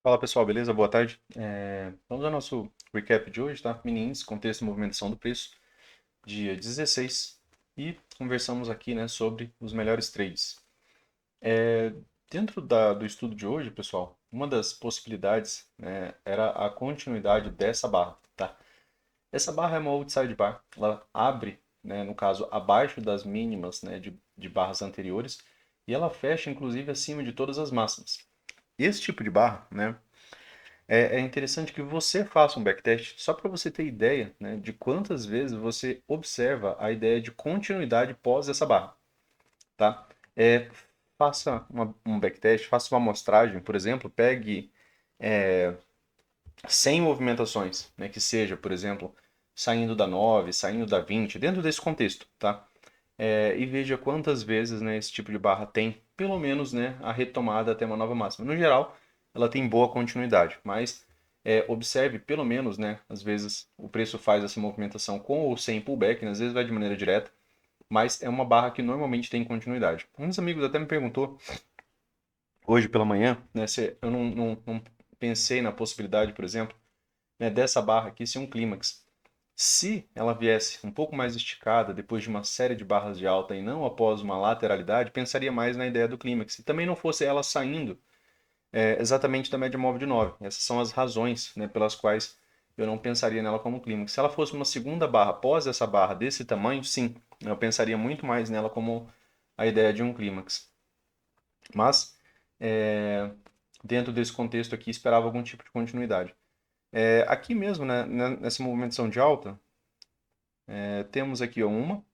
Fala pessoal, beleza? Boa tarde. Vamos ao nosso recap de hoje, tá? Mini índice, contexto e movimentação do preço, dia 16. E conversamos aqui, né, sobre os melhores trades. Dentro do estudo de hoje, pessoal, uma das possibilidades, né, era a continuidade dessa barra, tá? Essa barra é uma outside bar, ela abre, né, no caso, abaixo das mínimas, né, de barras anteriores e ela fecha, inclusive, acima de todas as máximas. Esse tipo de barra, né, é interessante que você faça um backtest só para você ter ideia, né, de quantas vezes você observa a ideia de continuidade pós essa barra, tá? Faça um backtest, faça uma amostragem, por exemplo, pegue 100 movimentações, né, que seja, por exemplo, saindo da 9, saindo da 20, dentro desse contexto, tá? E veja quantas vezes, né, esse tipo de barra tem, pelo menos, né, a retomada até uma nova máxima. No geral, ela tem boa continuidade, mas observe pelo menos, né, às vezes o preço faz essa movimentação com ou sem pullback, né, às vezes vai de maneira direta, mas é uma barra que normalmente tem continuidade. Um dos amigos até me perguntou hoje pela manhã, né, se eu não pensei na possibilidade, por exemplo, né, dessa barra aqui ser um clímax. Se ela viesse um pouco mais esticada depois de uma série de barras de alta e não após uma lateralidade, pensaria mais na ideia do clímax. E também não fosse ela saindo exatamente da média móvel de 9. Essas são as razões, né, pelas quais eu não pensaria nela como clímax. Se ela fosse uma segunda barra após essa barra desse tamanho, sim, eu pensaria muito mais nela como a ideia de um clímax. Mas, é, dentro desse contexto aqui, esperava algum tipo de continuidade. Aqui mesmo, né, nessa movimentação de alta, temos aqui ó, uma,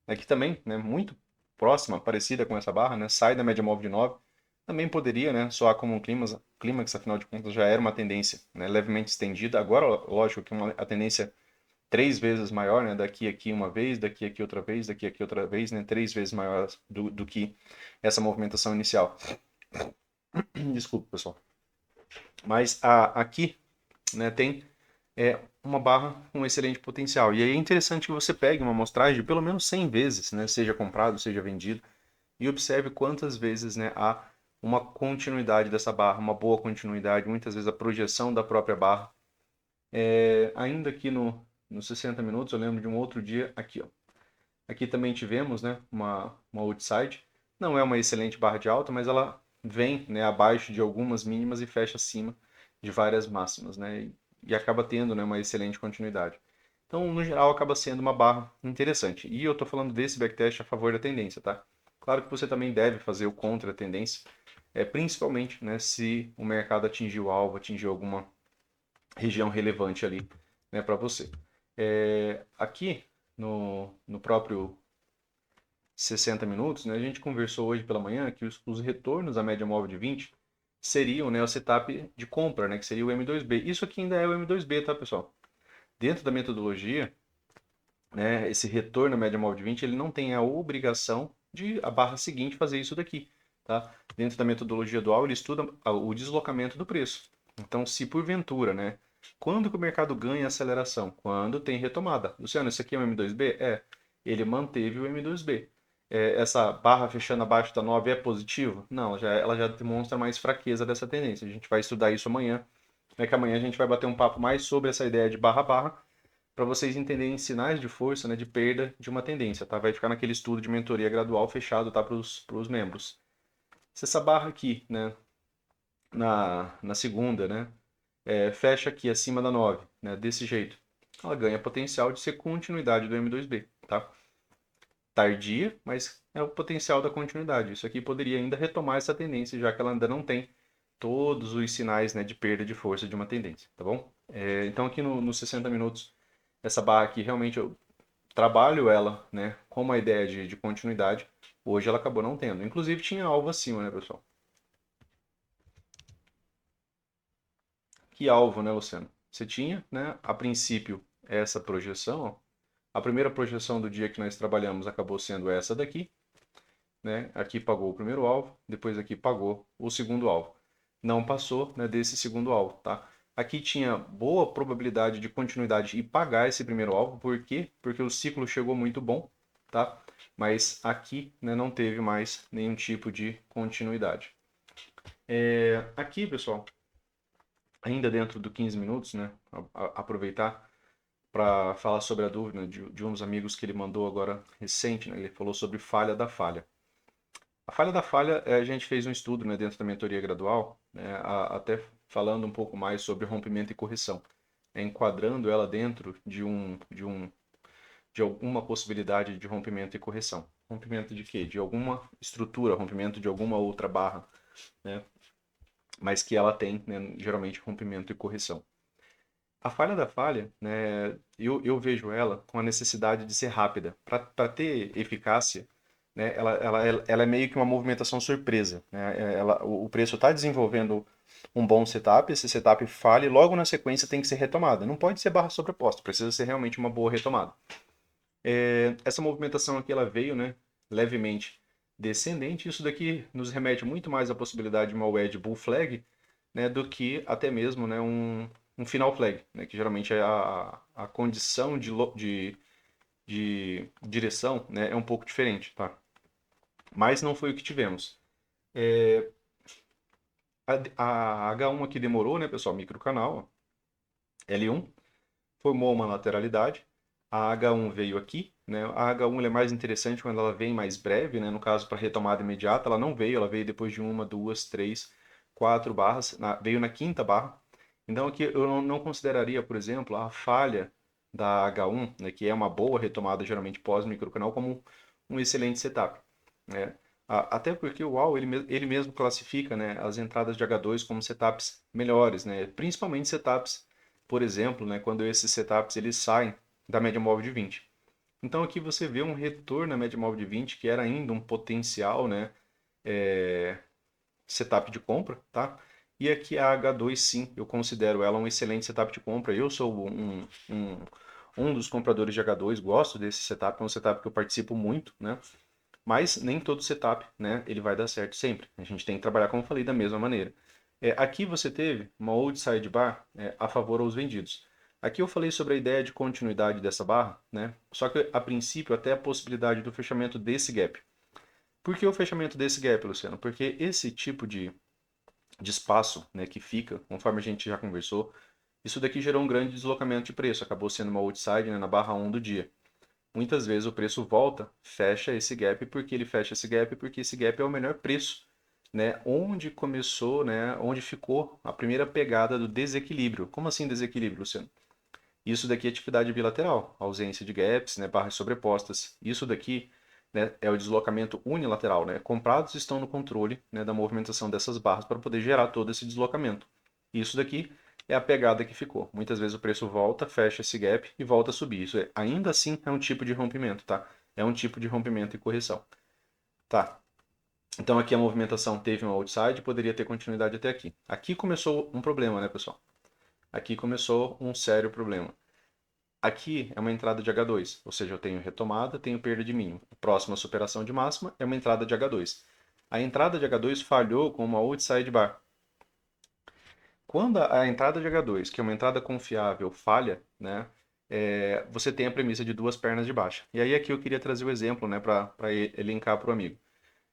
aqui também, né, muito próxima, parecida com essa barra, né, sai da média móvel de 9. Também poderia, né, soar como um clímax, afinal de contas já era uma tendência, né, levemente estendida. Agora, lógico que a tendência três vezes maior, né, daqui aqui uma vez, daqui aqui outra vez, daqui aqui outra vez, né, três vezes maior do que essa movimentação inicial. Desculpa, pessoal. Mas aqui, né, tem uma barra com excelente potencial. E aí é interessante que você pegue uma amostragem de pelo menos 100 vezes, né, seja comprado, seja vendido, e observe quantas vezes, né, há uma continuidade dessa barra, uma boa continuidade, muitas vezes a projeção da própria barra. Ainda aqui nos 60 minutos, eu lembro de um outro dia aqui, ó. Aqui também tivemos, né, uma outside. Não é uma excelente barra de alta, mas ela vem, né, abaixo de algumas mínimas e fecha acima de várias máximas, né, e acaba tendo, né, uma excelente continuidade. Então, no geral, acaba sendo uma barra interessante. E eu estou falando desse backtest a favor da tendência, tá? Claro que você também deve fazer o contra a tendência, principalmente, né, se o mercado atingir o alvo, atingir alguma região relevante ali, né, para você. Aqui no próprio 60 minutos, né, a gente conversou hoje pela manhã que os retornos à média móvel de 20 seriam, né, o setup de compra, né, que seria o M2B. Isso aqui ainda é o M2B, tá, pessoal? Dentro da metodologia, né, esse retorno à média móvel de 20, ele não tem a obrigação de a barra seguinte fazer isso daqui, tá? Dentro da metodologia dual, ele estuda o deslocamento do preço. Então, se porventura, né, quando que o mercado ganha aceleração? Quando tem retomada. Luciano, isso aqui é um M2B? Ele manteve o M2B. Essa barra fechando abaixo da 9 é positivo? Não, ela já demonstra mais fraqueza dessa tendência. A gente vai estudar isso amanhã. É que amanhã a gente vai bater um papo mais sobre essa ideia de barra-barra para vocês entenderem sinais de força, né, de perda de uma tendência, tá? Vai ficar naquele estudo de mentoria gradual fechado, tá, para os membros. Se essa barra aqui, né, na segunda, né, fecha aqui acima da 9, né, desse jeito, ela ganha potencial de ser continuidade do M2B, tá? Tardia, mas é o potencial da continuidade. Isso aqui poderia ainda retomar essa tendência, já que ela ainda não tem todos os sinais, né, de perda de força de uma tendência, tá bom? Então aqui nos 60 minutos, essa barra aqui realmente eu trabalho ela, né, com uma ideia de continuidade. Hoje ela acabou não tendo. Inclusive tinha alvo acima, né, pessoal? Que alvo, né, Luciano? Você tinha, né, a princípio, essa projeção. Ó. A primeira projeção do dia que nós trabalhamos acabou sendo essa daqui, né? Aqui pagou o primeiro alvo, depois aqui pagou o segundo alvo. Não passou, né, desse segundo alvo, tá? Aqui tinha boa probabilidade de continuidade e pagar esse primeiro alvo, por quê? Porque o ciclo chegou muito bom, tá? Mas aqui, né, não teve mais nenhum tipo de continuidade. Aqui, pessoal, ainda dentro do 15 minutos, né? Aproveitar para falar sobre a dúvida de uns amigos que ele mandou agora recente, né? Ele falou sobre falha da falha. A falha da falha, a gente fez um estudo, né, dentro da mentoria gradual, né, até falando um pouco mais sobre rompimento e correção, né, enquadrando ela dentro de alguma possibilidade de rompimento e correção. Rompimento de quê? De alguma estrutura, rompimento de alguma outra barra, né, mas que ela tem, né, geralmente rompimento e correção. A falha da falha, né, eu vejo ela com a necessidade de ser rápida. Para ter eficácia, né, ela é meio que uma movimentação surpresa. Né? O preço está desenvolvendo um bom setup, esse setup falha e logo na sequência tem que ser retomada. Não pode ser barra sobreposta, precisa ser realmente uma boa retomada. Essa movimentação aqui ela veio, né, levemente descendente. Isso daqui nos remete muito mais à possibilidade de uma wedge bull flag, né, do que até mesmo, né, um final flag, né, que geralmente é a condição de direção, né, é um pouco diferente, tá? Mas não foi o que tivemos. A H1 aqui demorou, né, pessoal? Microcanal, L1, formou uma lateralidade. A H1 veio aqui, né? A H1 ela é mais interessante quando ela vem mais breve, né? No caso, para retomada imediata, ela não veio, ela veio depois de uma, duas, três, quatro barras, veio na quinta barra. Então aqui eu não consideraria, por exemplo, a falha da H1, né, que é uma boa retomada geralmente pós-microcanal, como um excelente setup, né? Até porque o UAU ele mesmo classifica, né, as entradas de H2 como setups melhores, né? Principalmente setups, por exemplo, né, quando esses setups eles saem da média móvel de 20. Então aqui você vê um retorno na média móvel de 20, que era ainda um potencial, né, setup de compra, tá? E aqui a H2, sim, eu considero ela um excelente setup de compra. Eu sou um dos compradores de H2, gosto desse setup, é um setup que eu participo muito, né? Mas nem todo setup, né, ele vai dar certo sempre. A gente tem que trabalhar, como eu falei, da mesma maneira. Aqui você teve uma old sidebar a favor aos vendidos. Aqui eu falei sobre a ideia de continuidade dessa barra, né? Só que a princípio até a possibilidade do fechamento desse gap. Por que o fechamento desse gap, Luciano? Porque esse tipo de espaço, né, que fica, conforme a gente já conversou, isso daqui gerou um grande deslocamento de preço, acabou sendo uma outside, né, na barra 1 do dia. Muitas vezes o preço volta, fecha esse gap, porque ele fecha esse gap, porque esse gap é o melhor preço, né, onde começou, né, onde ficou a primeira pegada do desequilíbrio. Como assim desequilíbrio, Luciano? Isso daqui é atividade bilateral, ausência de gaps, né, barras sobrepostas. Isso daqui, né, é o deslocamento unilateral, né? Comprados estão no controle, né, da movimentação dessas barras para poder gerar todo esse deslocamento. Isso daqui é a pegada que ficou. Muitas vezes o preço volta, fecha esse gap e volta a subir. Ainda assim é um tipo de rompimento, tá? É um tipo de rompimento e correção. Tá. Então aqui a movimentação teve um outside, poderia ter continuidade até aqui. Aqui começou um problema, né, pessoal? Aqui começou um sério problema. Aqui é uma entrada de H2, ou seja, eu tenho retomada, tenho perda de mínimo. Próxima superação de máxima é uma entrada de H2. A entrada de H2 falhou com uma outside bar. Quando a entrada de H2, que é uma entrada confiável, falha, né, você tem a premissa de duas pernas de baixa. E aí aqui eu queria trazer o exemplo, né, para elencar para o amigo.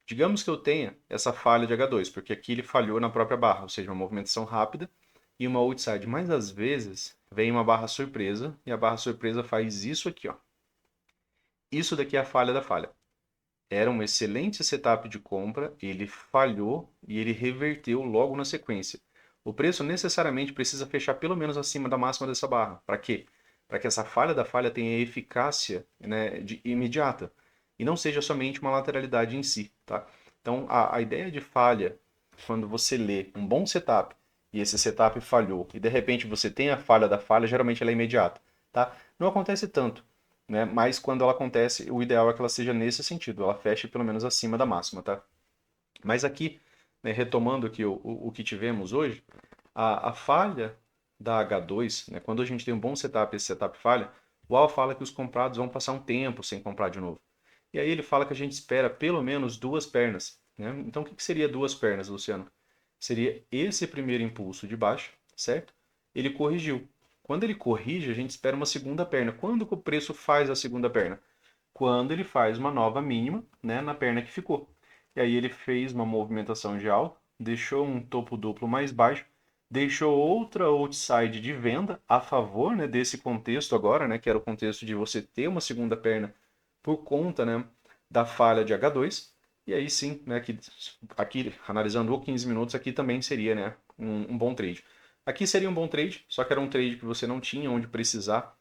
Digamos que eu tenha essa falha de H2, porque aqui ele falhou na própria barra, ou seja, uma movimentação rápida e uma outside. Mas às vezes vem uma barra surpresa e a barra surpresa faz isso aqui, ó. Isso daqui é a falha da falha. Era um excelente setup de compra, ele falhou e ele reverteu logo na sequência. O preço necessariamente precisa fechar pelo menos acima da máxima dessa barra. Para quê? Para que essa falha da falha tenha eficácia, né, imediata e não seja somente uma lateralidade em si, tá? Então, a ideia de falha, quando você lê um bom setup e esse setup falhou e de repente você tem a falha da falha, geralmente ela é imediata, tá? Não acontece tanto, né? Mas quando ela acontece, o ideal é que ela seja nesse sentido, ela feche pelo menos acima da máxima, tá? Mas aqui, né, retomando aqui o que tivemos hoje, a falha da H2, né, quando a gente tem um bom setup e esse setup falha, o Al fala que os comprados vão passar um tempo sem comprar de novo. E aí ele fala que a gente espera pelo menos duas pernas, né? Então o que seria duas pernas, Luciano? Seria esse primeiro impulso de baixo, certo? Ele corrigiu. Quando ele corrige, a gente espera uma segunda perna. Quando que o preço faz a segunda perna? Quando ele faz uma nova mínima, né, na perna que ficou. E aí ele fez uma movimentação de alta, deixou um topo duplo mais baixo, deixou outra outside de venda a favor, né, desse contexto agora, né, que era o contexto de você ter uma segunda perna por conta, né, da falha de H2. E aí sim, né, aqui analisando o 15 minutos, aqui também seria, né, um bom trade. Aqui seria um bom trade, só que era um trade que você não tinha onde precisar,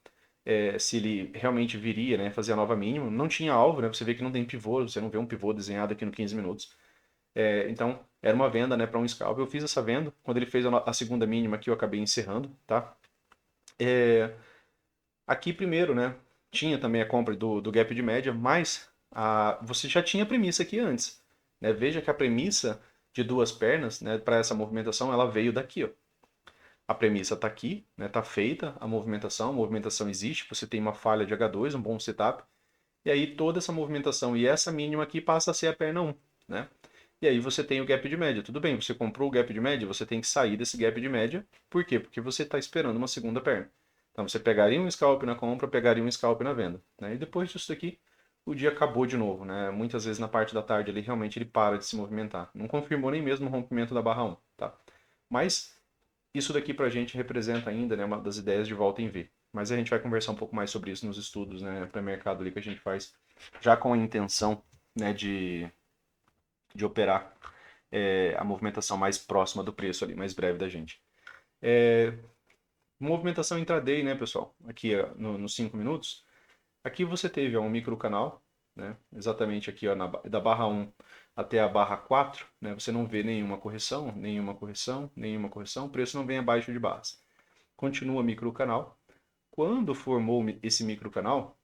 se ele realmente viria, né, fazer a nova mínima. Não tinha alvo, né, você vê que não tem pivô, você não vê um pivô desenhado aqui no 15 minutos. Então, era uma venda, né, para um scalp. Eu fiz essa venda. Quando ele fez a segunda mínima aqui, eu acabei encerrando, tá? Aqui primeiro, né, tinha também a compra do gap de média, mas você já tinha a premissa aqui antes, né? Veja que a premissa de duas pernas, né, para essa movimentação, ela veio daqui, ó. A premissa está aqui, né, tá feita a movimentação existe, você tem uma falha de H2, um bom setup, e aí toda essa movimentação e essa mínima aqui passa a ser a perna 1, né? E aí você tem o gap de média. Tudo bem, você comprou o gap de média, você tem que sair desse gap de média. Por quê? Porque você está esperando uma segunda perna. Então você pegaria um scalp na compra, pegaria um scalp na venda. Né? E depois disso daqui, o dia acabou de novo. Né? Muitas vezes na parte da tarde ele realmente ele para de se movimentar. Não confirmou nem mesmo o rompimento da barra 1. Tá? Mas isso daqui para a gente representa ainda, né, uma das ideias de volta em V. Mas a gente vai conversar um pouco mais sobre isso nos estudos, né, para mercado ali que a gente faz, já com a intenção, né, de operar a movimentação mais próxima do preço ali, mais breve da gente. Movimentação intraday, né, pessoal? Aqui nos 5 minutos. Aqui você teve um micro canal, né? Exatamente aqui ó, da barra 1 até a barra 4, né? Você não vê nenhuma correção, nenhuma correção, nenhuma correção. O preço não vem abaixo de barras. Continua micro canal. Quando formou esse micro canal,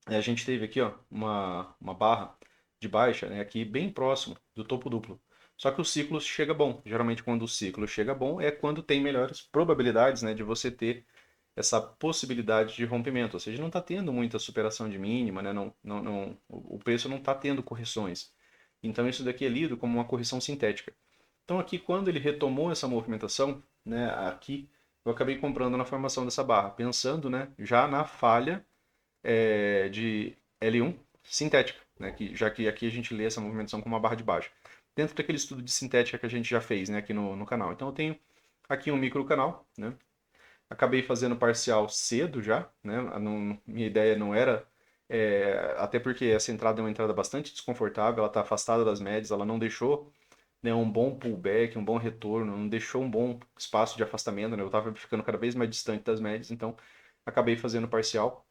a gente teve aqui ó, uma barra de baixa, né, aqui bem próximo do topo duplo. Só que o ciclo chega bom. Geralmente quando o ciclo chega bom é quando tem melhores probabilidades, né, de você ter essa possibilidade de rompimento. Ou seja, não está tendo muita superação de mínima, né, o preço não está tendo correções. Então isso daqui é lido como uma correção sintética. Então aqui quando ele retomou essa movimentação, né, aqui eu acabei comprando na formação dessa barra, pensando, né, já na falha de L1 sintética, né? Já que aqui a gente lê essa movimentação como uma barra de baixo. Dentro daquele estudo de sintética que a gente já fez, né, aqui no canal. Então eu tenho aqui um micro canal, né? Acabei fazendo parcial cedo já, né? Minha ideia não era, até porque essa entrada é uma entrada bastante desconfortável, ela está afastada das médias, ela não deixou, né, um bom pullback, um bom retorno, não deixou um bom espaço de afastamento, né? Eu estava ficando cada vez mais distante das médias, então acabei fazendo parcial,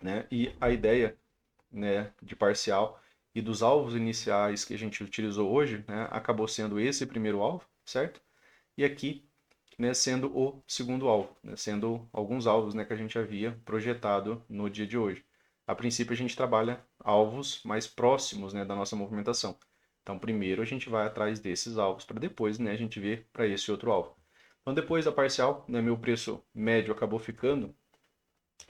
né? E a ideia, né, de parcial e dos alvos iniciais que a gente utilizou hoje, né, acabou sendo esse primeiro alvo, certo? E aqui, né, sendo o segundo alvo, né, sendo alguns alvos, né, que a gente havia projetado no dia de hoje. A princípio a gente trabalha alvos mais próximos, né, da nossa movimentação. Então primeiro a gente vai atrás desses alvos para depois, né, a gente ver para esse outro alvo. Então depois da parcial, né, meu preço médio acabou ficando,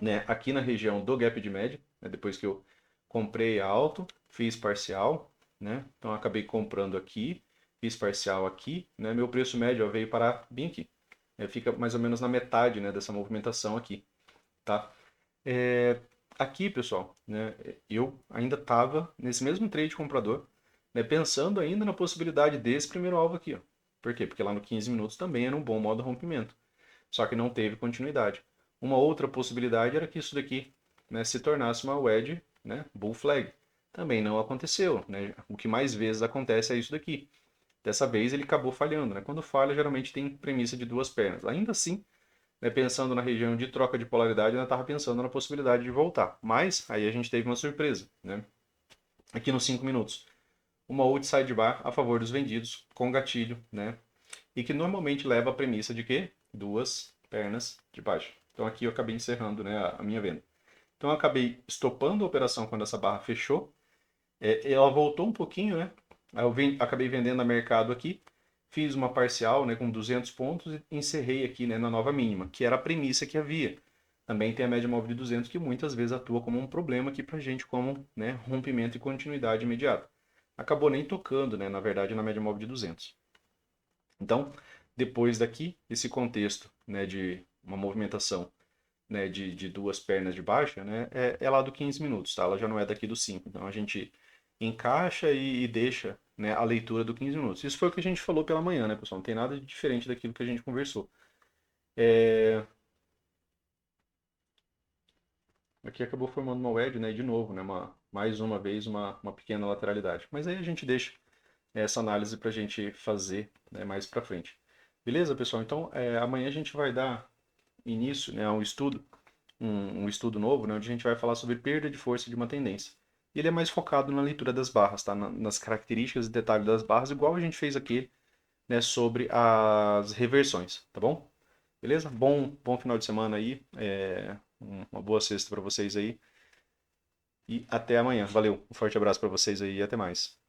né, aqui na região do gap de média, né, depois que eu comprei alto, fiz parcial, né, então acabei comprando aqui, fiz parcial aqui, né, meu preço médio veio parar bem aqui, fica mais ou menos na metade, né, dessa movimentação aqui, tá? Aqui, pessoal, né, eu ainda estava nesse mesmo trade comprador, né, pensando ainda na possibilidade desse primeiro alvo aqui, ó. Por quê? Porque lá no 15 minutos também era um bom modo rompimento, só que não teve continuidade. Uma outra possibilidade era que isso daqui, né, se tornasse uma wedge, né, bull flag. Também não aconteceu, né? O que mais vezes acontece é isso daqui. Dessa vez ele acabou falhando, né? Quando falha, geralmente tem premissa de duas pernas. Ainda assim, né, pensando na região de troca de polaridade, eu ainda estava pensando na possibilidade de voltar. Mas aí a gente teve uma surpresa, né? Aqui nos 5 minutos. Uma outside bar a favor dos vendidos, com gatilho, né? E que normalmente leva a premissa de que duas pernas de baixo. Então aqui eu acabei encerrando, né, a minha venda. Então eu acabei estopando a operação quando essa barra fechou. Ela voltou um pouquinho, né? Aí eu acabei vendendo a mercado aqui. Fiz uma parcial, né, com 200 pontos e encerrei aqui, né, na nova mínima, que era a premissa que havia. Também tem a média móvel de 200 que muitas vezes atua como um problema aqui pra gente, como, né, rompimento e continuidade imediata. Acabou nem tocando, né, na verdade, na média móvel de 200. Então, depois daqui, esse contexto, né, de uma movimentação, né, de duas pernas de baixa, né, é lá do 15 minutos, tá? Ela já não é daqui do 5. Então a gente encaixa e deixa, né, a leitura do 15 minutos. Isso foi o que a gente falou pela manhã, né, pessoal? Não tem nada de diferente daquilo que a gente conversou. Aqui acabou formando uma wedge, né, de novo, né, mais uma vez uma pequena lateralidade. Mas aí a gente deixa essa análise para a gente fazer, né, mais para frente. Beleza, pessoal? Então, amanhã a gente vai dar início, né, a um estudo novo, né, onde a gente vai falar sobre perda de força de uma tendência. E ele é mais focado na leitura das barras, tá? Nas características e detalhes das barras, igual a gente fez aqui, né, sobre as reversões, tá bom? Beleza? Bom final de semana aí, uma boa sexta para vocês aí e até amanhã. Valeu, um forte abraço para vocês aí e até mais.